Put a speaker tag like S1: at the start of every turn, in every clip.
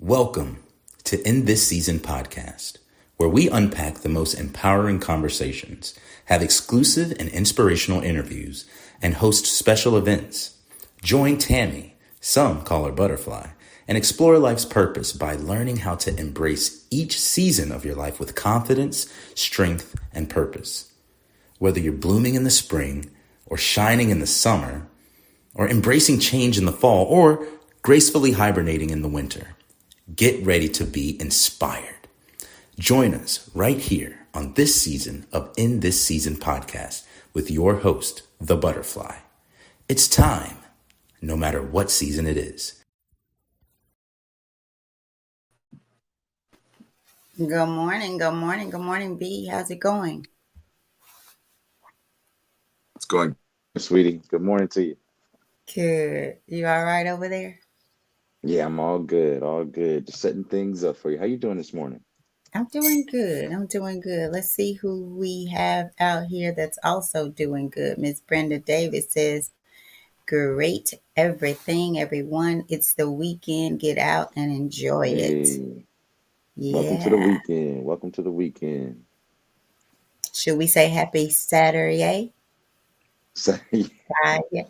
S1: Welcome to In This Season podcast, where we unpack the most empowering conversations, have exclusive and inspirational interviews, and host special events. Join Tammy, some call her Butterfly, and explore life's purpose by learning how to embrace each season of your life with confidence, strength, and purpose. Whether you're blooming in the spring, or shining in the summer, or embracing change in the fall, or gracefully hibernating in the winter, get ready to be inspired. Join us right here on this season of In This Season podcast with your host, The Butterfly. It's time, no matter what season it is.
S2: Good morning, B. How's it going?
S3: It's going, sweetie. Good morning to you.
S2: Good. You all right over there?
S3: Yeah, I'm all good. Just setting things up for you. How you doing this morning?
S2: I'm doing good. Let's see who we have out here that's also doing good. Miss Brenda Davis says, great everything, everyone. It's the weekend. Get out and enjoy it.
S3: Hey, welcome to the
S2: Yeah.
S3: weekend. Welcome to the weekend.
S2: Should we say happy Saturday?
S3: So,
S2: Yeah.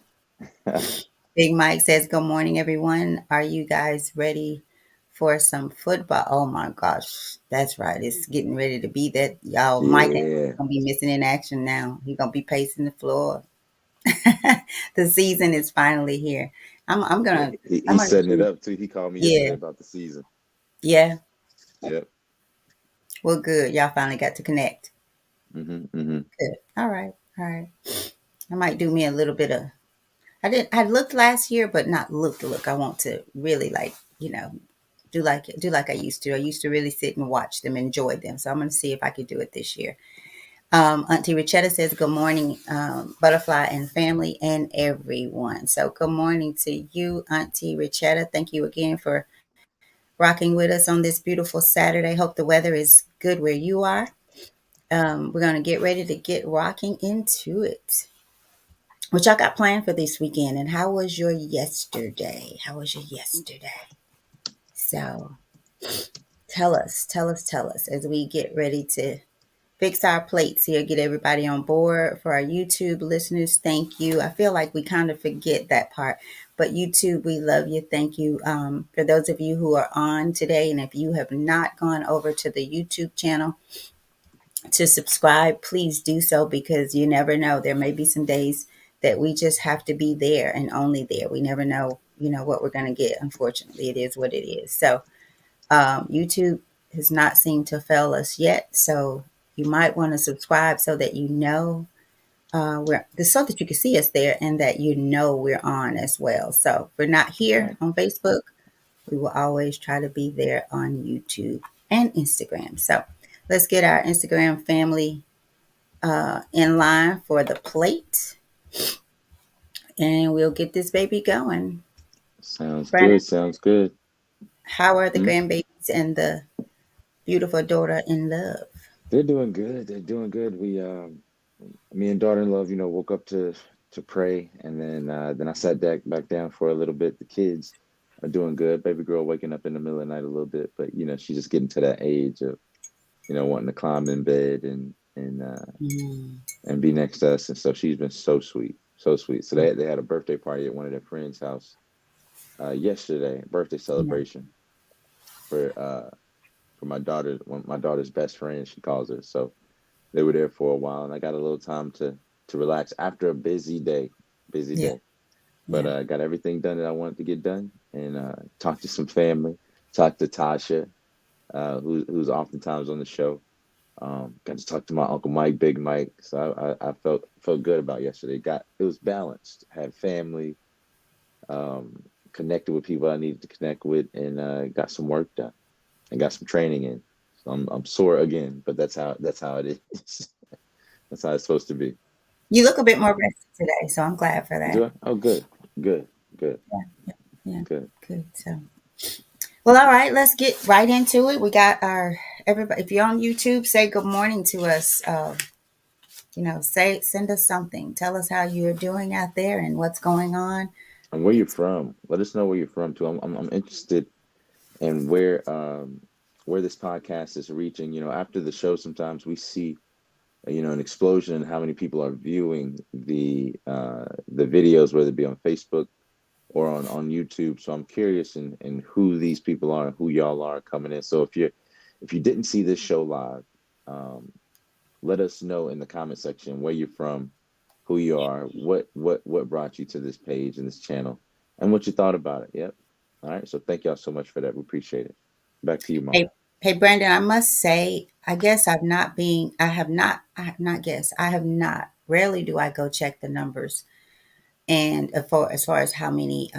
S2: Big Mike says, good morning, everyone. Are you guys ready for some football? Oh my gosh, that's right. It's getting ready to be that. Y'all, Mike ain't
S3: yeah,
S2: gonna be missing in action now. He's gonna be pacing the floor. The season is finally here. I'm gonna
S3: he's setting it
S2: choose.
S3: up too. He called me yesterday
S2: Yeah,
S3: about the season.
S2: yeah.
S3: Yep.
S2: Well, good. Y'all finally got to connect.
S3: Mm-hmm.
S2: Good. All right. I might do me a little bit of. I looked last year, but not look. I want to really do like I used to. I used to really sit and watch them, enjoy them. So I'm going to see if I could do it this year. Auntie Richetta says, good morning, Butterfly and family and everyone. So good morning to you, Auntie Richetta. Thank you again for rocking with us on this beautiful Saturday. Hope the weather is good where you are. We're going to get ready to get rocking into it. What y'all got planned for this weekend? And how was your yesterday? So tell us as we get ready to fix our plates here, get everybody on board. For our YouTube listeners, thank you. I feel like we kind of forget that part, but YouTube, we love you. Thank you. For those of you who are on today, and if you have not gone over to the YouTube channel to subscribe, please do so, because you never know. There may be some days that we just have to be there and only there. We never know, what we're going to get. Unfortunately, it is what it is. So YouTube has not seemed to fail us yet. So you might want to subscribe so that so that you can see us there and that we're on as well. So if we're not here on Facebook, we will always try to be there on YouTube and Instagram. So let's get our Instagram family in line for the plate, and we'll get this baby going.
S3: Sounds
S2: Brandon,
S3: good. Sounds good.
S2: how are the grandbabies and the beautiful daughter in love?
S3: They're doing good. We, me and daughter-in-law, woke up to pray, and then I sat back down for a little bit. The kids are doing good. Baby girl waking up in the middle of the night a little bit, but she's just getting to that age of wanting to climb in bed and be next to us, and so she's been so sweet, so sweet. So they had a birthday party at one of their friends' house yesterday, birthday celebration for my daughter's best friend, she calls her. So they were there for a while, and I got a little time to relax after a busy day. But got everything done that I wanted to get done, and talked to some family, talked to Tasha, who's oftentimes on the show. Got to talk to my Uncle Mike, Big Mike. So I felt good about yesterday. It was balanced. Had family, connected with people I needed to connect with, and got some work done and got some training in. So I'm sore again, but that's how it is. That's how it's supposed to be.
S2: You look a bit more rested today, so I'm glad for that.
S3: Do I? Oh, good.
S2: Yeah,
S3: Good.
S2: good. So, well, all right, let's get right into it. We got everybody. If you're on YouTube, say good morning to us. Send us something. Tell us how you're doing out there and what's going on.
S3: And where you're from. Let us know where you're from too. I'm interested and where this podcast is reaching. After the show, sometimes we see an explosion in how many people are viewing the videos, whether it be on Facebook or on YouTube. So I'm curious in who these people are and who y'all are coming in. So if you didn't see this show live, let us know in the comment section where you're from, who you are, what brought you to this page and this channel, and what you thought about it. Yep. All right. So thank y'all so much for that. We appreciate it. Back to you, Mom.
S2: Hey, Brandon, I must say, I guess I have not, rarely do I go check the numbers. And as far as how many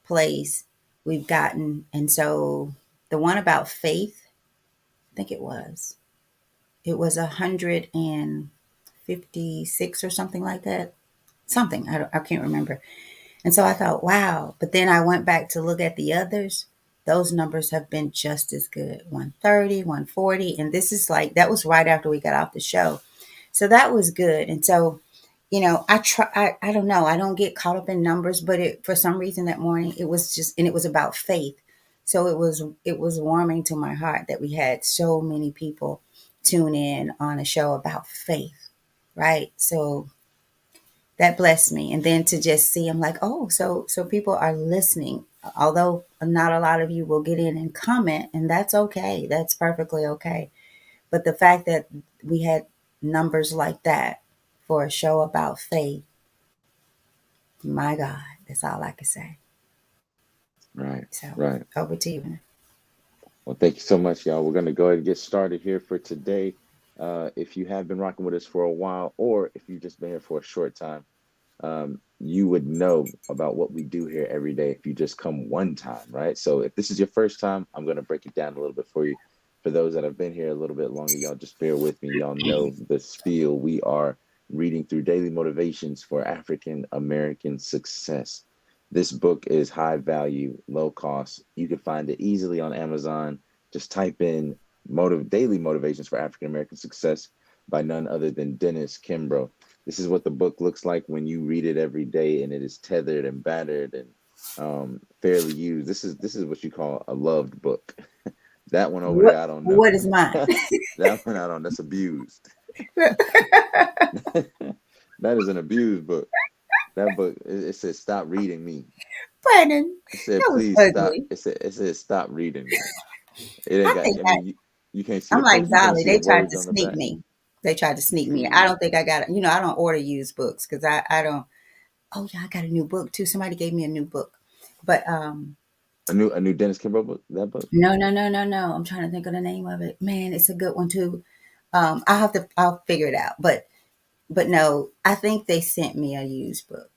S2: plays we've gotten. And so the one about faith, I think it was 156 or something like that. Something, I can't remember. And so I thought, wow. But then I went back to look at the others. Those numbers have been just as good, 130, 140. And this is like, that was right after we got off the show. So that was good. And so, I don't know. I don't get caught up in numbers, but for some reason that morning it was just, and it was about faith. So it was warming to my heart that we had so many people tune in on a show about faith. Right. So that blessed me. And then to just see, I'm like, oh, so people are listening. Although not a lot of you will get in and comment, and that's okay. That's perfectly okay. But the fact that we had numbers like that for a show about faith, my God, that's all I can say.
S3: Right.
S2: So
S3: Right.
S2: over to you.
S3: Well, thank you so much, y'all. We're going to go ahead and get started here for today. If you have been rocking with us for a while, or if you've just been here for a short time, you would know about what we do here every day if you just come one time, right? So if this is your first time, I'm going to break it down a little bit for you. For those that have been here a little bit longer, y'all just bear with me. Y'all know the spiel. We are reading through Daily Motivations for African American Success. This book is high value, low cost. You can find it easily on Amazon. Just type in Daily Motivations for African American Success by none other than Dennis Kimbro. This is what the book looks like when you read it every day, and it is tethered and battered and fairly used. This is what you call a loved book. That one over there, I don't know.
S2: What is mine?
S3: That one, I don't. That's abused. That is an abused book. That book, it says, "Stop reading me."
S2: Brandon,
S3: It said,
S2: that was
S3: "Please stop."
S2: ugly.
S3: It said, "Stop reading me." It ain't
S2: I
S3: got.
S2: think
S3: I
S2: that
S3: mean, you can't see
S2: I'm
S3: the
S2: like
S3: picture. You can't
S2: Zolly.
S3: see the
S2: They tried
S3: words
S2: to
S3: on the
S2: sneak
S3: back.
S2: me. They tried to sneak me. I
S3: Ooh.
S2: don't think I got it. I don't order used books because I don't. Oh yeah, I got a new book too. Somebody gave me a new book, but
S3: A new Dennis Kimbro book. That book.
S2: no. I'm trying to think of the name of it. Man, it's a good one too. I'll figure it out. But no, I think they sent me a used book.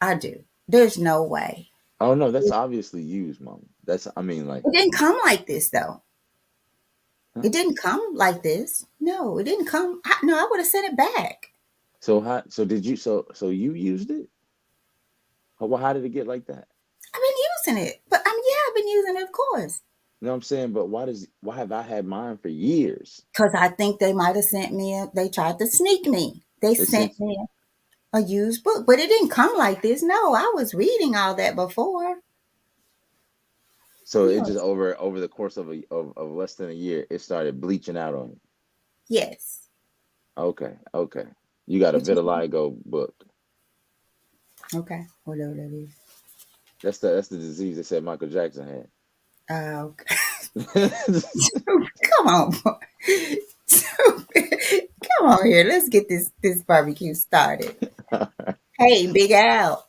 S2: I do. There's no way.
S3: Oh no, that's obviously used, Mom. That's. I mean, like.
S2: It didn't come like this though.
S3: Huh?
S2: It didn't come like this. No, it didn't come. No, I would have sent it back.
S3: So how? So did you? So you used it? How did it get like that?
S2: I've been using it, but yeah, I've been using it, of course.
S3: You know what I'm saying? But why have I had mine for years?
S2: Because I think they might have sent me they tried to sneak me. They
S3: They
S2: sent
S3: sent.
S2: me a used book, but it didn't come like this. No, I was reading all that before.
S3: So it just
S2: Yes.
S3: over the course of less than a year, it started bleaching out on you.
S2: Yes.
S3: Okay, okay. You got a
S2: What you
S3: vitiligo book.
S2: okay. Whatever that is.
S3: That's the disease they said Michael Jackson
S2: Okay.
S3: had.
S2: Come on, boy. Come on here. Let's get this barbecue started. Hey, Big Al.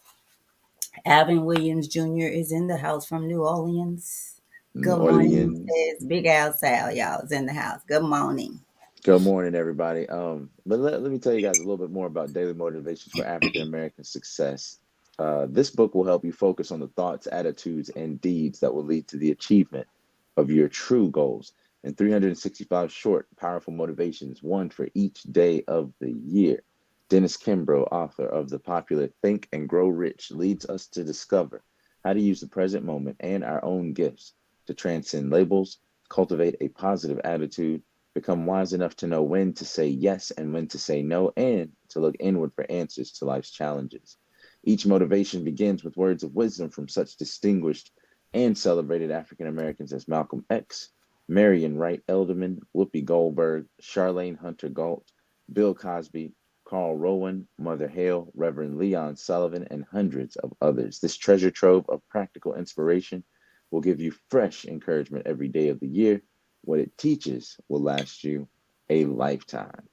S2: Alvin Williams Jr. is in the house from New Orleans.
S3: New
S2: Good morning,
S3: Orleans.
S2: says Big Al Sal. Y'all is in the house. Good morning.
S3: Good morning, everybody. But let me tell you guys a little bit more about Daily Motivations for African American Success. This book will help you focus on the thoughts, attitudes, and deeds that will lead to the achievement of your true goals. And 365 short, powerful motivations, one for each day of the year. Dennis Kimbro, author of the popular Think and Grow Rich, leads us to discover how to use the present moment and our own gifts to transcend labels, cultivate a positive attitude, become wise enough to know when to say yes and when to say no, and to look inward for answers to life's challenges. Each motivation begins with words of wisdom from such distinguished and celebrated African Americans as Malcolm X, Marion Wright Elderman, Whoopi Goldberg, Charlene Hunter Galt, Bill Cosby, Carl Rowan, Mother Hale, Reverend Leon Sullivan, and hundreds of others. This treasure trove of practical inspiration will give you fresh encouragement every day of the year. What it teaches will last you a lifetime.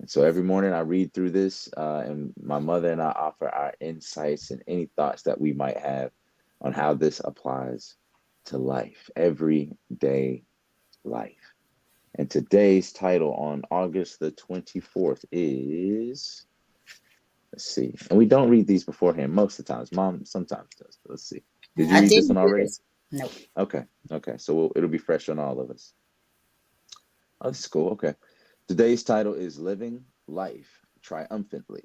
S3: And so every morning I read through this, and my mother and I offer our insights and any thoughts that we might have on how this applies to life, everyday life. And today's title on August the 24th is, let's see, and we don't read these beforehand most of the times. Mom sometimes does. But let's see. Did you
S2: I
S3: read this one
S2: didn't do
S3: already?
S2: this. Nope.
S3: Okay. Okay. So it'll be fresh on all of us. Oh, this is cool. Okay. Today's title is Living Life Triumphantly.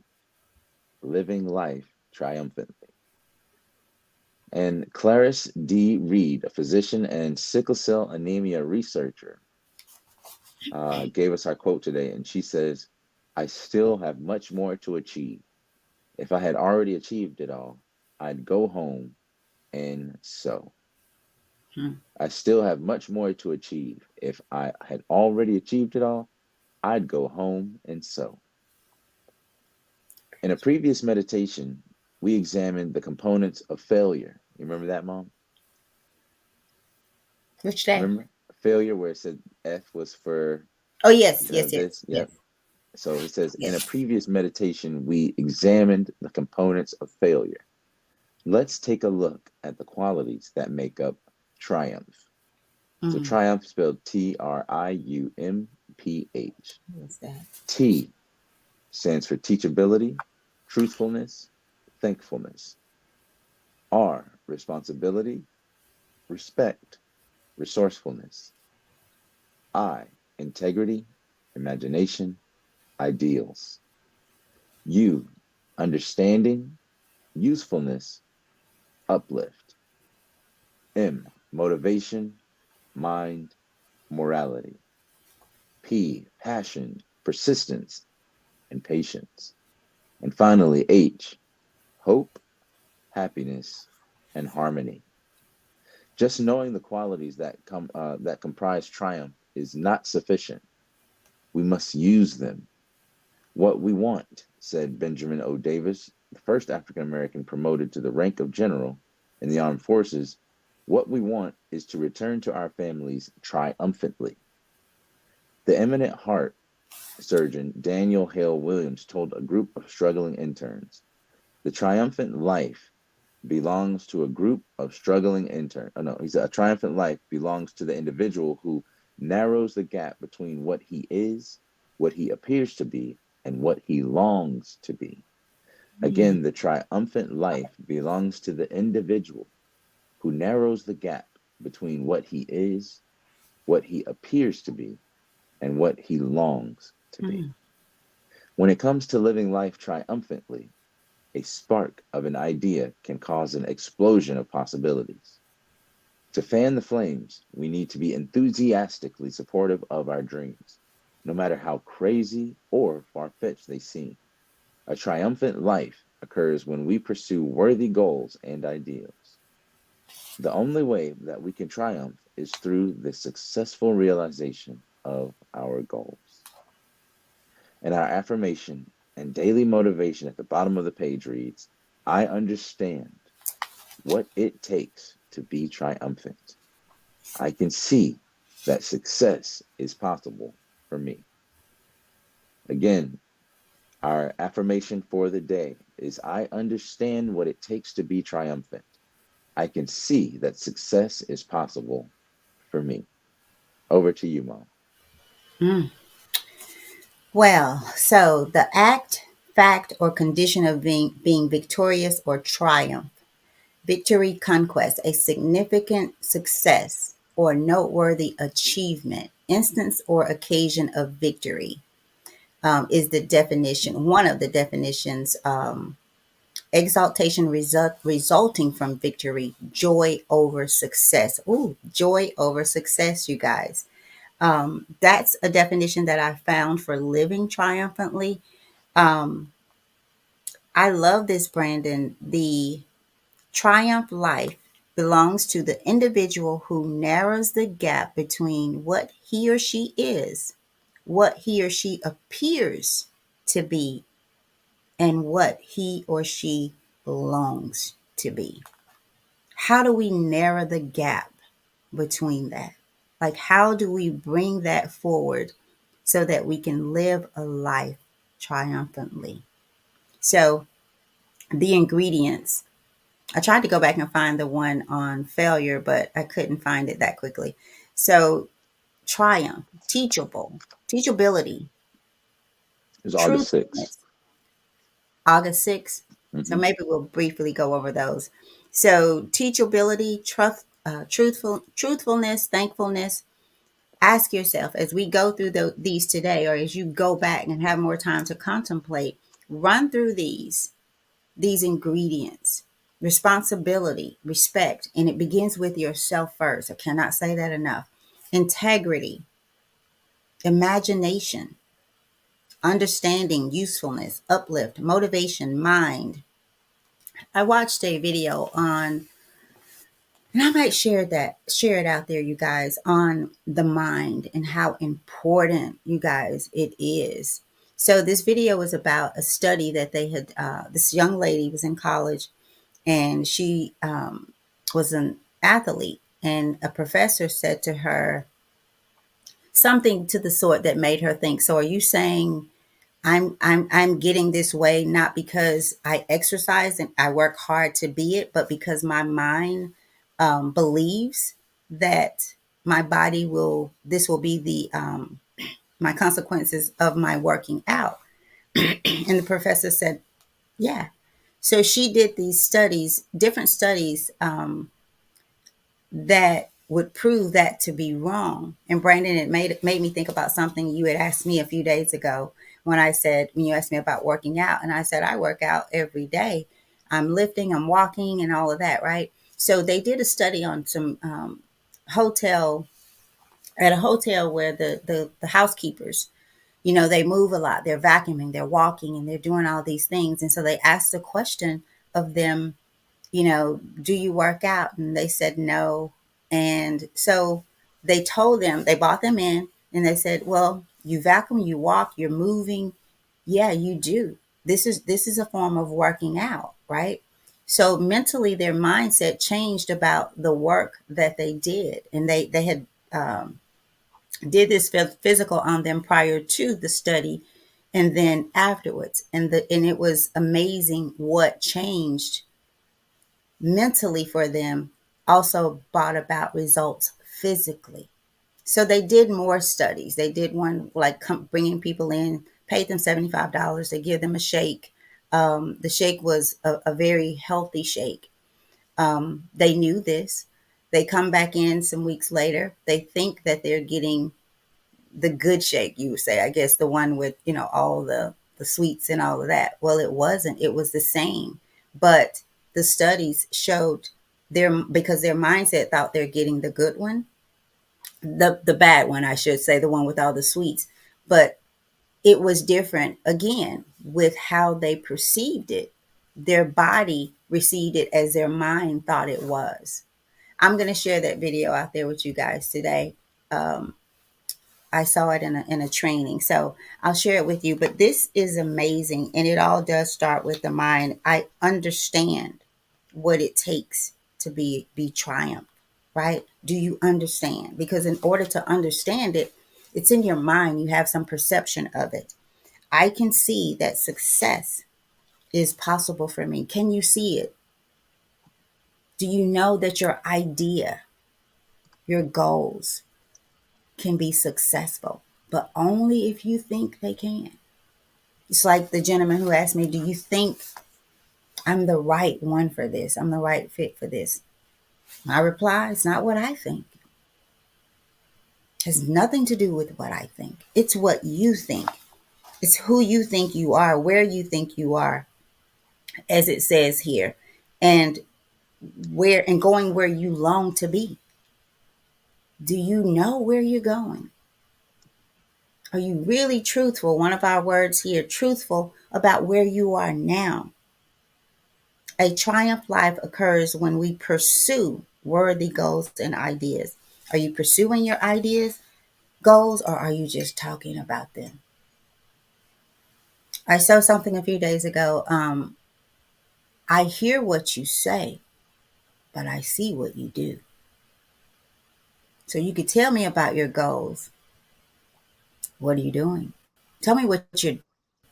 S3: Living Life Triumphantly. And Clarice D. Reed, a physician and sickle cell anemia researcher, gave us our quote today. And she says, I still have much more to achieve. If I had already achieved it all, I'd go home and sew. I still have much more to achieve. If I had already achieved it all, I'd go home and sew. In a previous meditation, we examined the components of failure. You remember that, Mom?
S2: Which day?
S3: Remember? Failure, where it said F was for
S2: Oh, yes, yes, yes,
S3: this. Yep.
S2: yes,
S3: So it says, in a
S2: yes.
S3: previous meditation, we examined the components of failure. Let's take a look at the qualities that make up triumph. So triumph spelled Triumph.
S2: What's that?
S3: T stands for teachability, truthfulness, thankfulness. R, responsibility, respect, resourcefulness. I, integrity, imagination, ideals. U, understanding, usefulness, uplift. M, motivation, mind, morality. P, passion, persistence, and patience. And finally, H, hope, happiness, and harmony. Just knowing the qualities that comprise triumph is not sufficient. We must use them. What we want, said Benjamin O. Davis, the first African American promoted to the rank of general in the armed forces, what we want is to return to our families triumphantly. The eminent heart surgeon Daniel Hale Williams told a group of struggling interns, the triumphant life belongs to a group of struggling interns. Oh, no, he said a triumphant life belongs to the individual who narrows the gap between what he is, what he appears to be, and what he longs to be. Again, the triumphant life belongs to the individual who narrows the gap between what he is, what he appears to be, and what he longs to be. When it comes to living life triumphantly, a spark of an idea can cause an explosion of possibilities. To fan the flames, we need to be enthusiastically supportive of our dreams, no matter how crazy or far-fetched they seem. A triumphant life occurs when we pursue worthy goals and ideals. The only way that we can triumph is through the successful realization of our goals. And our affirmation and daily motivation at the bottom of the page reads, I understand what it takes to be triumphant. I can see that success is possible for me. Again, our affirmation for the day is I understand what it takes to be triumphant. I can see that success is possible for me. Over to you, Mom.
S2: Well, so the act, fact, or condition of being victorious or triumph. Victory, conquest, a significant success or noteworthy achievement, instance or occasion of victory, is the definition, one of the definitions. Exaltation resulting from victory, joy over success. Ooh, joy over success, you guys. That's a definition that I found for living triumphantly. Um, I love this, Brandon. The triumph life belongs to the individual who narrows the gap between what he or she is, what he or she appears to be, and what he or she belongs to be. How do we narrow the gap between that? Like, how do we bring that forward so that we can live a life triumphantly? So, the ingredients, I tried to go back and find the one on failure, but I couldn't find it that quickly. So, triumph, teachable, teachability,
S3: It's August 6th.
S2: truthfulness, August 6th. So,
S3: Hmm.
S2: maybe we'll briefly go over those. So, teachability, truthfulness, thankfulness. Ask yourself as we go through these today, or as you go back and have more time to contemplate, run through these ingredients: responsibility, respect, and it begins with yourself first. I cannot say that enough. Integrity, imagination, understanding, usefulness, uplift, motivation, mind. I watched a video on, and I might share it out there, you guys, on the mind and how important, you guys, it is. So this video was about a study that they had. This young lady was in college, and she was an athlete, and a professor said to her something to the sort that made her think. So, are you saying I'm getting this way not because I exercise and I work hard to be it, but because my mind believes that my body will, this will be the my consequences of my working out? And the professor said, yeah. So she did these studies, different studies, that would prove that to be wrong. And Brandon, it made me think about something you had asked me a few days ago when you asked me about working out, and I said I work out every day. I'm lifting, I'm walking, and all of that, right? So they did a study on some hotel at a hotel where the housekeepers, they move a lot. They're vacuuming, they're walking, and they're doing all these things. And so they asked the question of them, do you work out? And they said no. And so they told them, they brought them in and they said, well, you vacuum, you walk, you're moving. Yeah, you do. This is a form of working out, right? So mentally their mindset changed about the work that they did. And they had did this physical on them prior to the study and then afterwards. And it was amazing what changed mentally for them, also brought about results physically. So they did more studies. They did one like bringing people in, paid them $75 to give them a shake. The shake was a very healthy shake. They knew this. They come back in some weeks later. They think that they're getting the good shake, you would say, I guess, the one with, all the sweets and all of that. Well, it wasn't. It was the same. But the studies showed because their mindset thought they're getting the good one, the bad one, I should say, the one with all the sweets. But it was different again with how they perceived it. Their body received it as their mind thought it was. I'm going to share that video out there with you guys today. I saw it in a training, so I'll share it with you. But this is amazing, and it all does start with the mind. I understand what it takes to be triumph, right? Do you understand? Because in order to understand it, it's in your mind. You have some perception of it. I can see that success is possible for me. Can you see it? Do you know that your idea, your goals can be successful, but only if you think they can? It's like the gentleman who asked me, do you think I'm the right one for this? I'm the right fit for this. My reply, it's not what I think. It has nothing to do with what I think. It's what you think. It's who you think you are, where you think you are, as it says here, and going where you long to be. Do you know where you're going? Are you really truthful? One of our words here, truthful about where you are now. A triumph life occurs when we pursue worthy goals and ideas. Are you pursuing your ideas, goals, or are you just talking about them? I saw something a few days ago. I hear what you say, but I see what you do. So you could tell me about your goals. What are you doing? Tell me what you're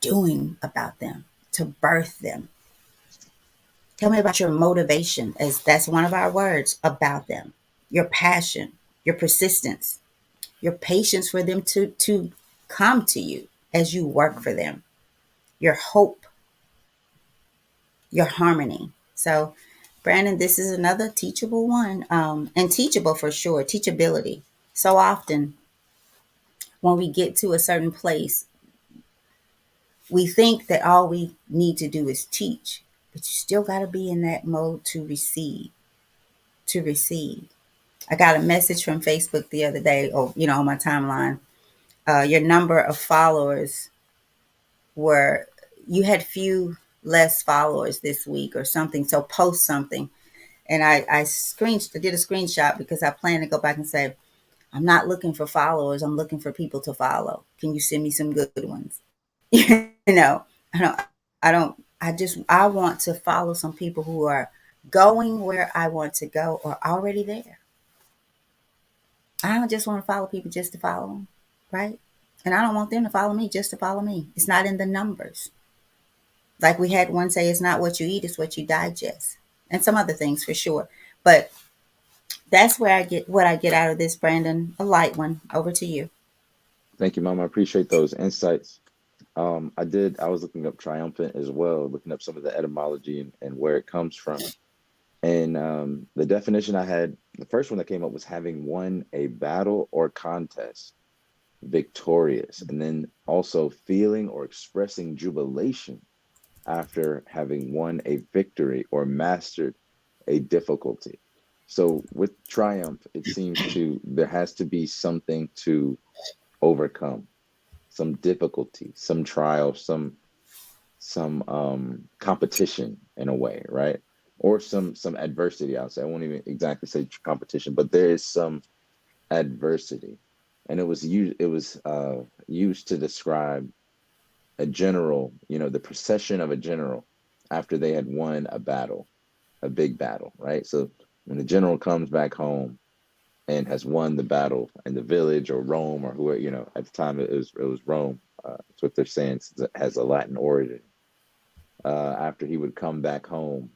S2: doing about them to birth them. Tell me about your motivation, as that's one of our words about them, your passion, your persistence, your patience for them to come to you as you work for them, your hope, your harmony. So, Brandon, this is another teachable one, and teachable for sure, teachability. So often, when we get to a certain place, we think that all we need to do is teach, but you still got to be in that mode to receive, to receive. I got a message from Facebook the other day, or on my timeline. Your number of followers were you had few less followers this week or something. So post something, and I did a screenshot because I plan to go back and say, I'm not looking for followers. I'm looking for people to follow. Can you send me some good ones? I don't. I want to follow some people who are going where I want to go or already there. I don't just want to follow people just to follow them, right? And I don't want them to follow me just to follow me. It's not in the numbers. Like we had one say, it's not what you eat, it's what you digest. And some other things for sure. But that's where I get what I get out of this, Brandon. A light one. Over to you.
S3: Thank you, Mom. I appreciate those insights. I was looking up triumphant as well, looking up some of the etymology and where it comes from. And the definition I had, the first one that came up was having won a battle or contest, victorious, and then also feeling or expressing jubilation after having won a victory or mastered a difficulty. So with triumph, it seems there has to be something to overcome, some difficulty, some trial, some competition in a way, right? Or some adversity. I'll say I won't even exactly say competition, but there is some adversity, and it was used to describe a general, the procession of a general after they had won a battle, a big battle, right? So when the general comes back home and has won the battle in the village or Rome or whoever, at the time it was Rome. That's what they're saying. It has a Latin origin. After he would come back home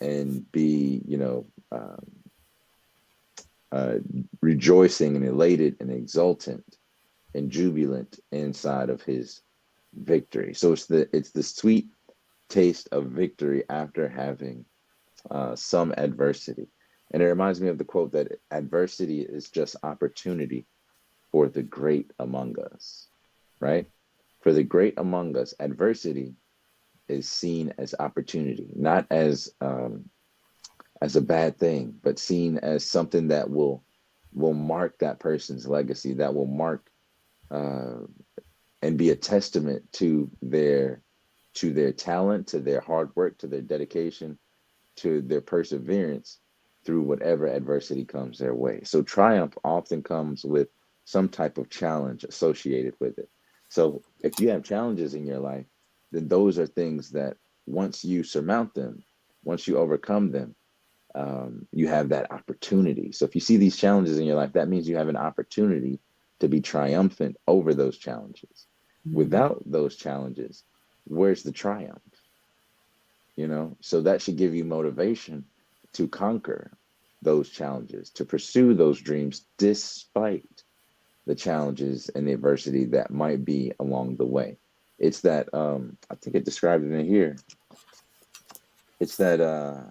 S3: and be, uh, rejoicing and elated and exultant and jubilant inside of his victory. So it's the sweet taste of victory after having some adversity. And it reminds me of the quote that adversity is just opportunity for the great among us, right? For the great among us, adversity is seen as opportunity, not as a bad thing, but seen as something that will mark that person's legacy, that will mark uh, and be a testament to their talent, to their hard work, to their dedication, to their perseverance through whatever adversity comes their way. So triumph often comes with some type of challenge associated with it. So if you have challenges in your life, then those are things that once you surmount them, once you overcome them, you have that opportunity. So if you see these challenges in your life, that means you have an opportunity to be triumphant over those challenges.
S2: Mm-hmm.
S3: Without those challenges, where's the triumph? So that should give you motivation to conquer those challenges, to pursue those dreams despite the challenges and the adversity that might be along the way. It's that I think it described it in here. It's that I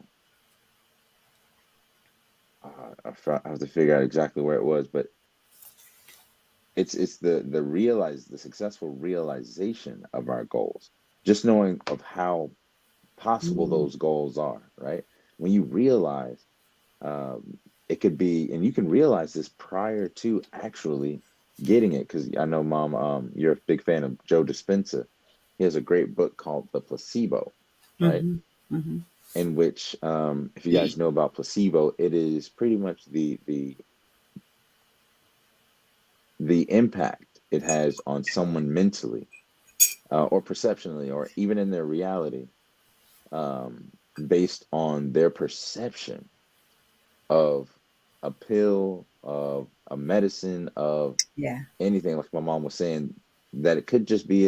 S3: have to figure out exactly where it was, but it's the successful realization of our goals. Just knowing of how possible
S2: Mm-hmm.
S3: those goals are, right? When you realize it could be, and you can realize this prior to actually getting it, because I know, Mom, you're a big fan of Joe Dispenza. He has a great book called The Placebo, right?
S2: Mm-hmm. Mm-hmm.
S3: in which, if you guys know about placebo, it is pretty much the impact it has on someone mentally, or perceptionally, or even in their reality, um, based on their perception of a pill, of a medicine, of
S2: Yeah.
S3: anything. Like my mom was saying, that it could just be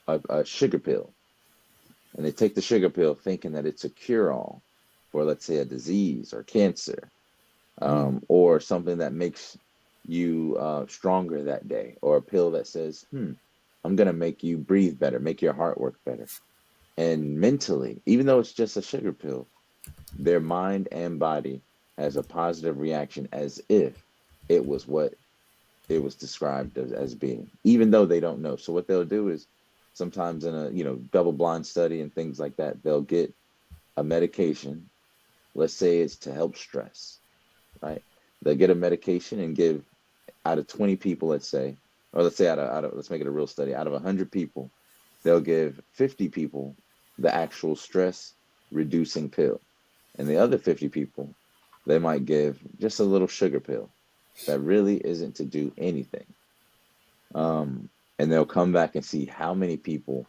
S3: a sugar pill, and they take the sugar pill thinking that it's a cure all for, let's say, a disease or cancer,
S2: Mm.
S3: or something that makes you stronger that day, or a pill that says, I'm going to make you breathe better, make your heart work better. And mentally, even though it's just a sugar pill, their mind and body has a positive reaction as if it was what it was described as being, even though they don't know. So what they'll do is, sometimes in a double blind study and things like that, they'll get a medication. Let's say it's to help stress, right? They'll get a medication and give, out of 20 people, let's say, or let's say out of let's make it a real study. Out of 100 people, they'll give 50 people the actual stress reducing pill, and the other 50 people, they might give just a little sugar pill that really isn't to do anything. And they'll come back and see how many people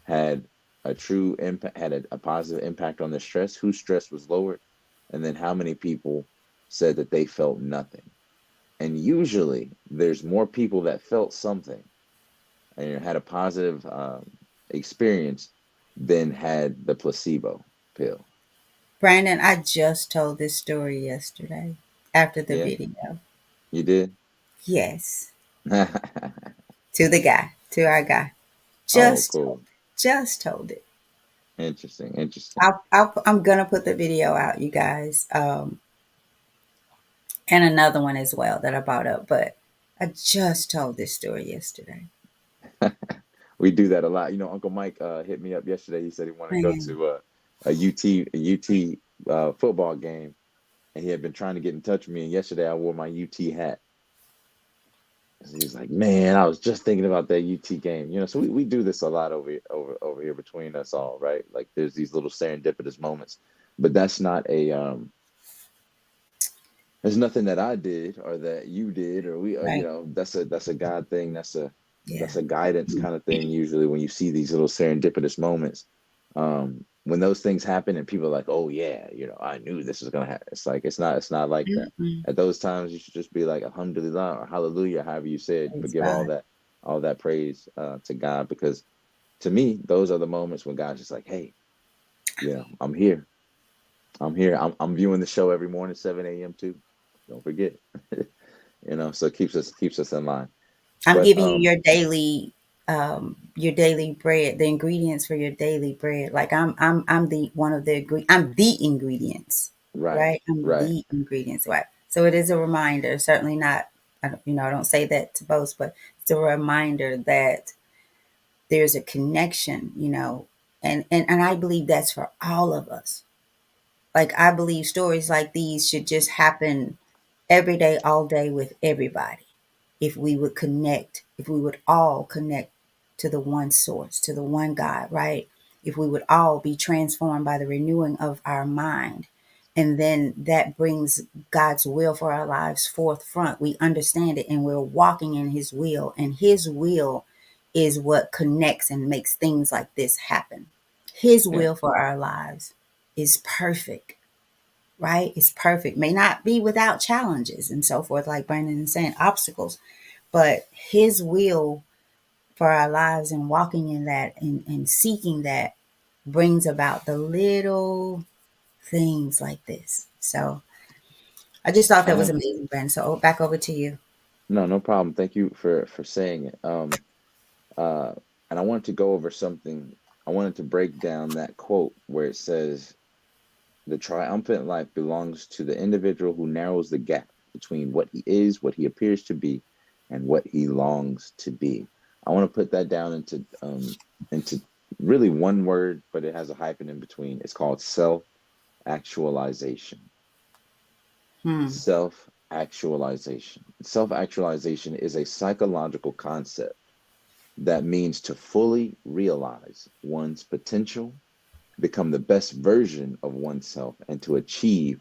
S3: had a true impact, had a positive impact on their stress, whose stress was lowered, and then how many people said that they felt nothing. And usually there's more people that felt something and had a positive experience than had the placebo pill.
S2: Brandon, I just told this story yesterday after the
S3: Yeah,
S2: video.
S3: you did.
S2: Yes, to the guy, to our guy.
S3: Oh,
S2: Just told
S3: cool.
S2: it. Just told it.
S3: Interesting. Interesting.
S2: I'm gonna put the video out, you guys, and another one as well that I brought up. But I just told this story yesterday.
S3: We do that a lot. Uncle Mike hit me up yesterday. He said he wanted to go
S2: Man,
S3: to a UT football game, and he had been trying to get in touch with me. And yesterday I wore my UT hat. So he was like, "Man, I was just thinking about that UT game." So we do this a lot over here between us all, right? Like there's these little serendipitous moments, but there's nothing that I did or that you did, or
S2: right?
S3: that's a God thing. That's
S2: Yeah,
S3: a guidance kind of thing. Usually when you see these little serendipitous moments, when those things happen and people are like, "Oh yeah, I knew this was gonna happen." It's like it's not like that.
S2: mm-mm.
S3: At those times, you should just be like, "Alhamdulillah" or "Hallelujah," however you said, but
S2: Praise
S3: give
S2: God.
S3: all that praise to God, because to me, those are the moments when God's just like, "Hey, I'm here. I'm here. I'm viewing the show every morning, 7 a.m. too. Don't forget." So it keeps us in line.
S2: I'm
S3: But
S2: giving you your daily bread, the ingredients for your daily bread. Like I'm the one of the I'm the ingredients,
S3: right,
S2: right? I'm
S3: right,
S2: the ingredients, right? So it is a reminder. Certainly not. I don't say that to boast, but it's a reminder that there's a connection, and I believe that's for all of us. Like I believe stories like these should just happen every day, all day with everybody. If we would connect, if we would all connect to the one source, to the one God, right? If we would all be transformed by the renewing of our mind. And then that brings God's will for our lives forthfront. We understand it and we're walking in His will. And His will is what connects and makes things like this happen. His
S3: yeah,
S2: will for our lives is perfect, right? It's perfect. May not be without challenges and so forth, like Brandon is saying, obstacles, but His will for our lives and walking in that and seeking that brings about the little things like this. So I just thought
S3: I
S2: that was
S3: know.
S2: amazing, Brandon. So back over to you.
S3: No problem. Thank you for saying it. Uh, and I wanted to go over something. I wanted to break down that quote where it says, "The triumphant life belongs to the individual who narrows the gap between what he is, what he appears to be, and what he longs to be." I want to put that down into really one word, but it has a hyphen in between. It's called self-actualization.
S2: Hmm.
S3: Self-actualization. Self-actualization is a psychological concept that means to fully realize one's potential become the best version of oneself, and to achieve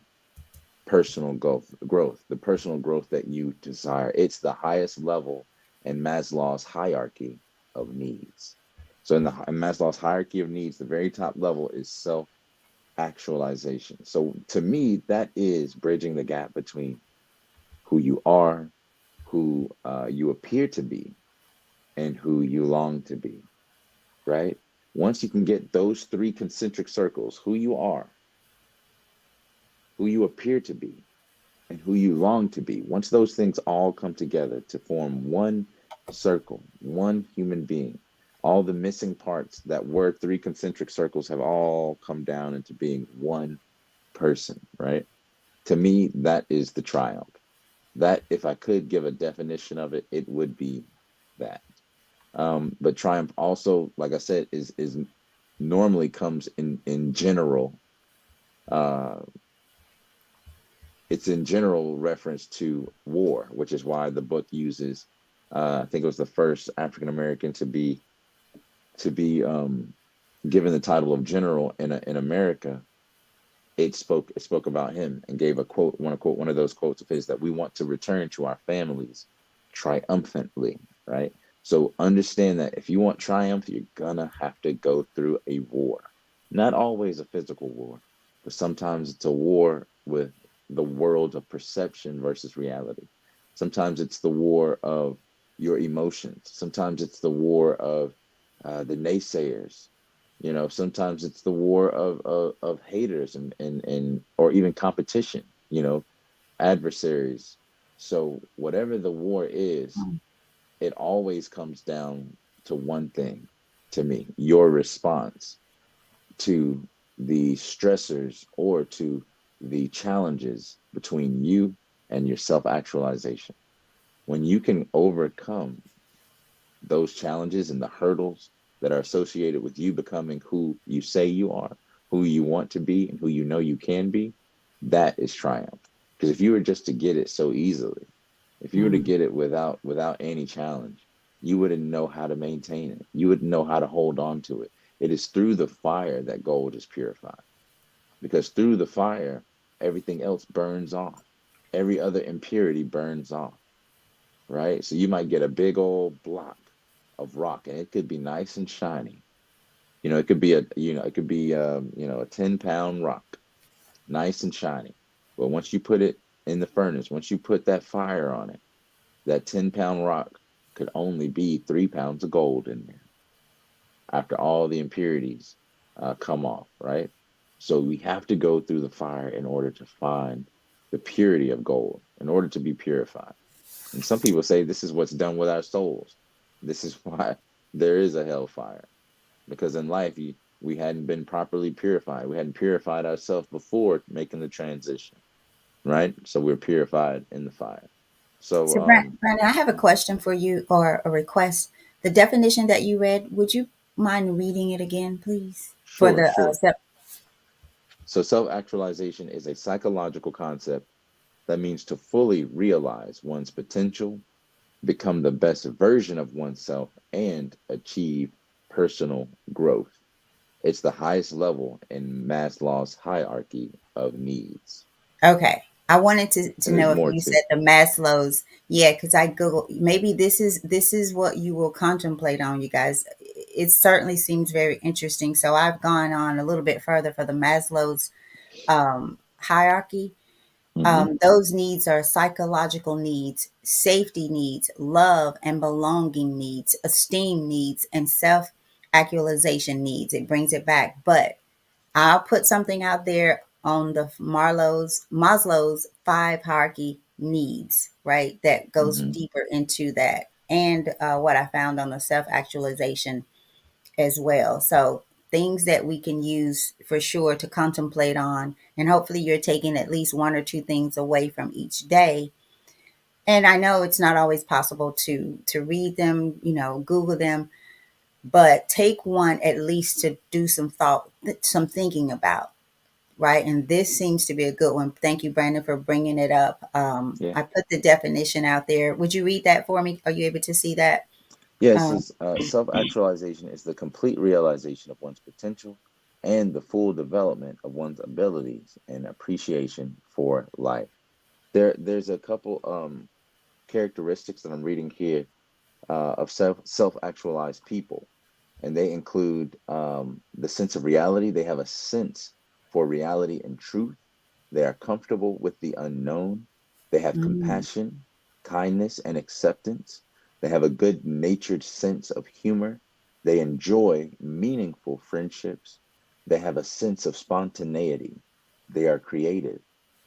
S3: personal growth, the personal growth that you desire. It's the highest level in Maslow's hierarchy of needs. So in Maslow's hierarchy of needs, the very top level is self actualization. So to me, that is bridging the gap between who you are, who you appear to be, and who you long to be, right? Once you can get those three concentric circles, who you are, who you appear to be, and who you long to be, once those things all come together to form one circle, one human being, all the missing parts that were three concentric circles have all come down into being one person, right? To me, that is the triumph. That, if I could give a definition of it, it would be that. But triumph also, like I said, is normally comes in general. Uh, it's in general reference to war, which is why the book uses. I think it was the first African American to be given the title of general in America. It spoke about him and gave a quote. Want to quote one of those quotes of his, that we want to return to our families triumphantly, right? So understand that if you want triumph, you're gonna have to go through a war. Not always a physical war, but sometimes it's a war with the world of perception versus reality. Sometimes it's the war of your emotions. Sometimes it's the war of the naysayers. Sometimes it's the war of haters and or even competition. Adversaries. So whatever the war is, it always comes down to one thing, to me: your response to the stressors or to the challenges between you and your self actualization. When you can overcome those challenges and the hurdles that are associated with you becoming who you say you are, who you want to be, and who you know you can be, that is triumph. Because if you were just to get it so easily, if you were to
S2: Mm.
S3: get it without any challenge, you wouldn't know how to maintain it. You wouldn't know how to hold on to it. It is through the fire that gold is purified. Because through the fire, everything else burns off. Every other impurity burns off, right? So you might get a big old block of rock, and it could be nice and shiny. It could be a 10-pound rock, nice and shiny. But once you put it in the furnace, once you put that fire on it, that 10-pound rock could only be 3 pounds of gold in there after all the impurities come off, right? So we have to go through the fire in order to find the purity of gold, in order to be purified. And some people say this is what's done with our souls. This is why there is a hellfire, because in life we hadn't been properly purified. We hadn't purified ourselves before making the transition, right? So we're purified in the fire. So
S2: So, Brandon, I have a question for you or a request. The definition that you read, would you mind reading it again, please? For
S3: sure,
S2: the
S3: sure.
S2: step.
S3: So self-actualization is a psychological concept that means to fully realize one's potential, become the best version of oneself, and achieve personal growth. It's the highest level in Maslow's hierarchy of needs.
S2: Okay. I wanted to
S3: And there's
S2: know if
S3: more
S2: you
S3: too.
S2: said the Maslow's. Yeah, because I Google maybe this is what you will contemplate on, you guys. It certainly seems very interesting. So I've gone on a little bit further for the Maslow's hierarchy.
S3: Hmm.
S2: Those needs are psychological needs, safety needs, love and belonging needs, esteem needs, and self actualization needs. It brings it back. But I'll put something out there on the Maslow's five hierarchy needs, right? That goes
S3: Hmm.
S2: deeper into that. And what I found on the self actualization as well. So things that we can use for sure to contemplate on. And hopefully you're taking at least one or two things away from each day. And I know it's not always possible to read them, Google them, but take one at least to do some thinking about, right? And this seems to be a good one. Thank you, Brandon, for bringing it up.
S3: Yeah.
S2: I put the definition out there. Would you read that for me? Are you able to see that?
S3: Yes,
S2: Um,
S3: self actualization is the complete realization of one's potential, and the full development of one's abilities and appreciation for life. There's a couple characteristics that I'm reading here of self actualized people, and they include the sense of reality. They have a sense for reality and truth. They are comfortable with the unknown. They have
S2: Mm,
S3: compassion, kindness, and acceptance. They have a good natured sense of humor. They enjoy meaningful friendships. They have a sense of spontaneity. They are creative.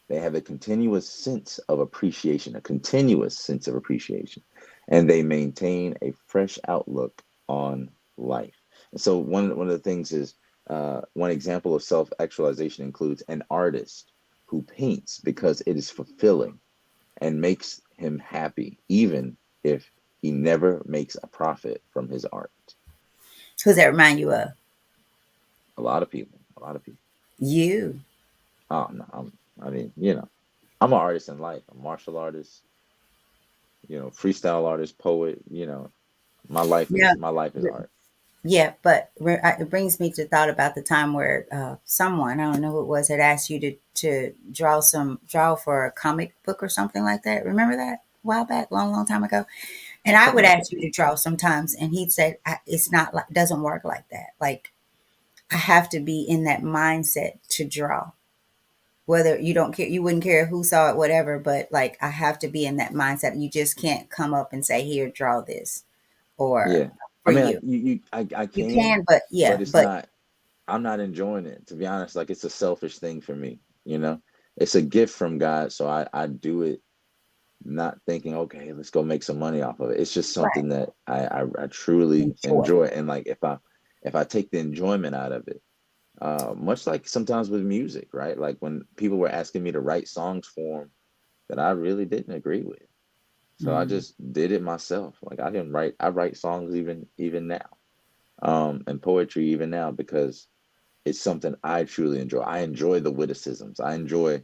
S3: They have a continuous sense of appreciation, a continuous sense of appreciation, and they maintain a fresh outlook on life. And so, one of the things is one example of self actualization includes an artist who paints because it is fulfilling and makes him happy, even if he never makes a profit from his art.
S2: who's that remind you of?
S3: A lot of people, a lot of people.
S2: You.
S3: Oh no, I mean, I'm an artist in life. A martial artist, freestyle artist, poet.
S2: Yeah.
S3: My life is art.
S2: Yeah, but it brings me to thought about the time where someone, I don't know who it was, had asked you to draw for a comic book or something like that. Remember that a while back, long, long time ago? And I
S3: Something
S2: would
S3: like that.
S2: ask you to draw sometimes, and he'd say, "It's not like doesn't work like that. Like I have to be in that mindset to draw. Whether you don't care, you wouldn't care who saw it, whatever. But like I have to be in that mindset. You just can't come up and say, "Here, draw this," or
S3: Yeah. I
S2: for
S3: mean,
S2: you.
S3: I
S2: You
S3: can,
S2: can, but
S3: but
S2: yeah,
S3: it's
S2: but
S3: not. I'm not enjoying it, to be honest. Like it's a selfish thing for me. It's a gift from God, so I do it not thinking, okay, let's go make some money off of it. It's just
S2: right,
S3: something that I truly
S2: enjoy.
S3: enjoy, and like if I take the enjoyment out of it, much like sometimes with music, right? Like when people were asking me to write songs for them that I really didn't agree with, so I
S2: Mm.
S3: just did it myself. Like I didn't write. I write songs even now, and poetry even now because it's something I truly enjoy. I enjoy the witticisms. I enjoy,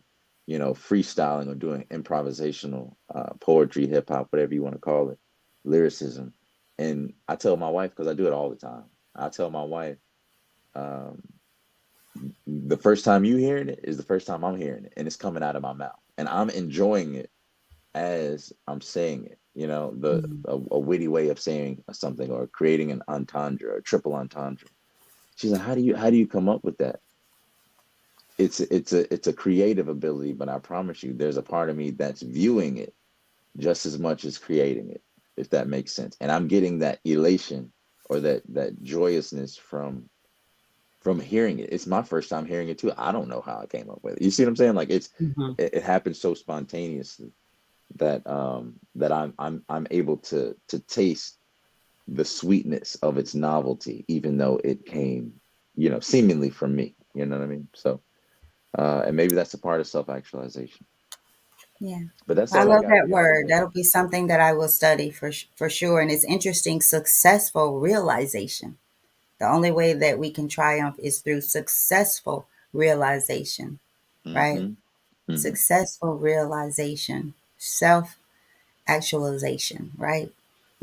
S3: freestyling or doing improvisational poetry, hip hop, whatever you want to call it, lyricism. And I tell my wife, because I do it all the time, I tell my wife, um, the first time you hearing it is the first time I'm hearing it, and it's coming out of my mouth, and I'm enjoying it as I'm saying it.
S2: Mhm.
S3: A witty way of saying something or creating an entendre, a triple entendre. She's like, how do you come up with that? It's a creative ability, but I promise you, there's a part of me that's viewing it just as much as creating it, if that makes sense. And I'm getting that elation or that joyousness from hearing it. It's my first time hearing it too. I don't know how I came up with it. You see what I'm saying? Like
S2: Mhm.
S3: it happened so spontaneously that I'm able to taste the sweetness of its novelty, even though it came, seemingly from me. You know what I mean? So and maybe that's a part of self-actualization.
S2: Yeah.
S3: But that's
S2: I
S3: all I
S2: love
S3: got for
S2: that
S3: y'all
S2: word.
S3: today.
S2: That'll be something that I will study for sure. And it's interesting, successful realization. The only way that we can triumph is through successful realization, right?
S3: Mm-hmm. Mm-hmm.
S2: Successful realization, self actualization, right?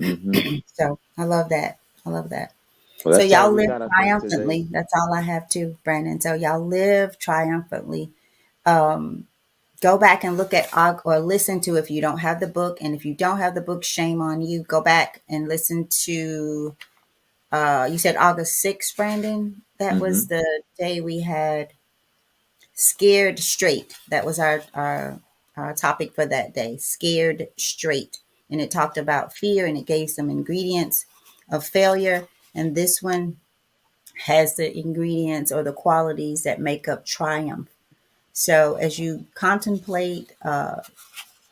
S3: Mm-hmm.
S2: So I love that. I love that.
S3: Well,
S2: So
S3: that's all
S2: y'all
S3: we
S2: live
S3: got, I think, today.
S2: triumphantly. That's all I have too, Brandon. So y'all live triumphantly. Um, Go back and look at or listen to if you don't have the book. And if you don't have the book, shame on you. Go back and listen to you said August 6th, Brandon. That was
S3: Mm-hmm.
S2: the day we had Scared Straight. That was our topic for that day. Scared Straight. And it talked about fear and it gave some ingredients of failure. And this one has the ingredients or the qualities that make up triumph. So as you contemplate,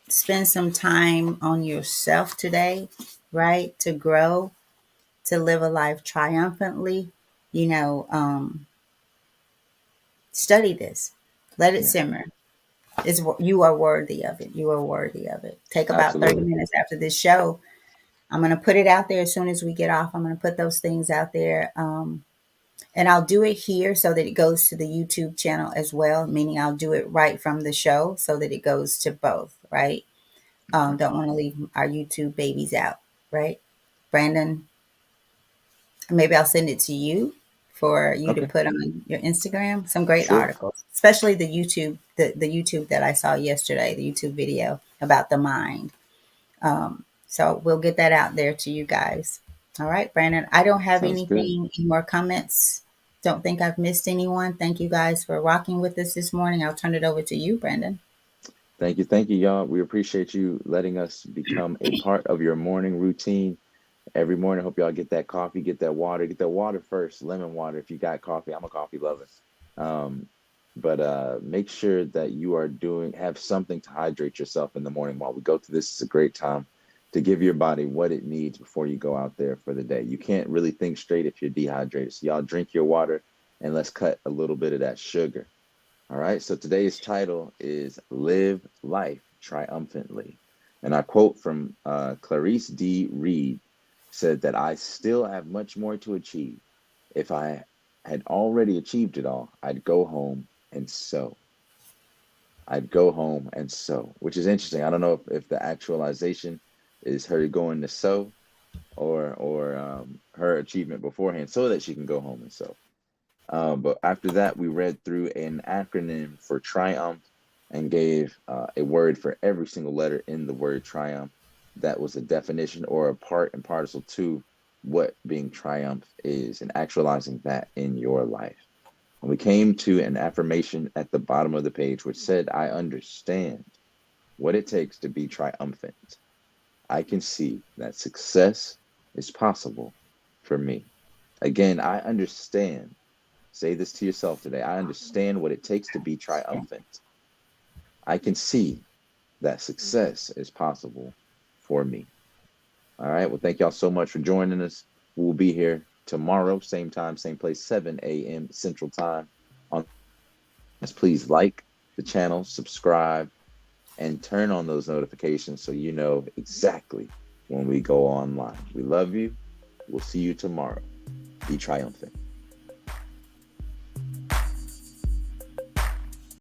S2: spend some time on yourself today, right? To grow, to live a life triumphantly, you know, study this, let it
S3: Yeah,
S2: simmer. You are worthy of it. You are worthy of it. Take about 30
S3: absolutely.
S2: minutes after this show. I'm going to put it out there as soon as we get off. I'm going to put those things out there. And I'll do it here so that it goes to the YouTube channel as well, meaning I'll do it right from the show so that it goes to both, right?
S3: Okay.
S2: Don't want to leave our YouTube babies out, right? Brandon, maybe I'll send it to you for you to
S3: Okay.
S2: put on your Instagram. Some great
S3: Sure.
S2: articles, especially the YouTube that I saw yesterday, the YouTube video about the mind. So we'll get that out there to you guys. All right, Brandon. I don't have
S3: Sounds good.
S2: any more comments. Don't think I've missed anyone. Thank you guys for rocking with us this morning. I'll turn it over to you, Brandon.
S3: Thank you, y'all. We appreciate you letting us become a part of your morning routine every morning. Hope y'all get that coffee, get that water. Get that water first, lemon water if you got coffee. I'm a coffee lover. Um, but make sure that you are have something to hydrate yourself in the morning while we go through this. Is a great time to give your body what it needs before you go out there for the day. You can't really think straight if you're dehydrated. So y'all drink your water and let's cut a little bit of that sugar. All right. So today's title is Live Life Triumphantly. And I quote from Clarice D. Reed said that I still have much more to achieve. If I had already achieved it all, I'd go home and sew. I'd go home and sew, which is interesting. I don't know if the actualization is her going to sew or her achievement beforehand so that she can go home and sew. But after that, we read through an acronym for triumph and gave a word for every single letter in the word triumph. That was a definition or a part and parcel to what being triumph is and actualizing that in your life. And we came to an affirmation at the bottom of the page which said, I understand what it takes to be triumphant. I can see that success is possible for me. Again, I understand. Say this to yourself today. I understand what it takes to be triumphant. I can see that success is possible for me. All right. Well, thank y'all so much for joining us. We'll be here tomorrow, same time, same place, 7 a.m. Central Time. On this, please like the channel, subscribe, and turn on those notifications so you know exactly when we go online. We love you. We'll see you tomorrow. Be triumphant.